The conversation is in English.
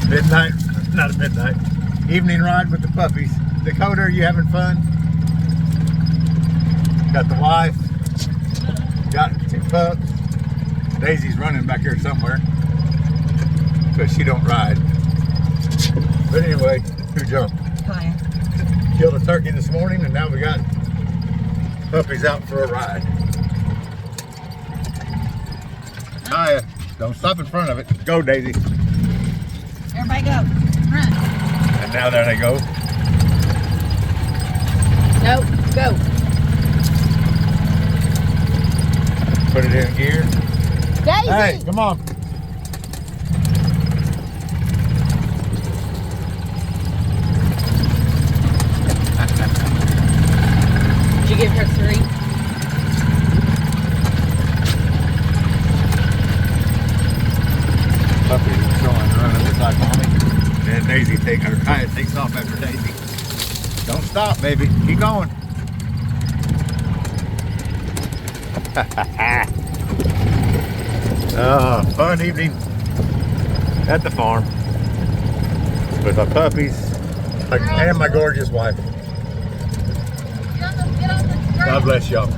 Midnight, not a midnight. Evening ride with the puppies. Dakota, are you having fun? Got the wife. Got 2 pups. Daisy's running back here somewhere because she don't ride. But anyway, who jumped? Kaya. Killed a turkey this morning, and now we got puppies out for a ride. Kaya, don't stop in front of it. Go, Daisy. Everybody go. Run. And now there they go. Nope. Go. Put it in gear. Daisy. Hey, come on. Did you give her 3? Puppies are showing running just like mommy. Then Daisy Kaya takes off after Daisy. Don't stop, baby. Keep going. Oh, fun evening at the farm with my puppies and my gorgeous wife. God bless y'all.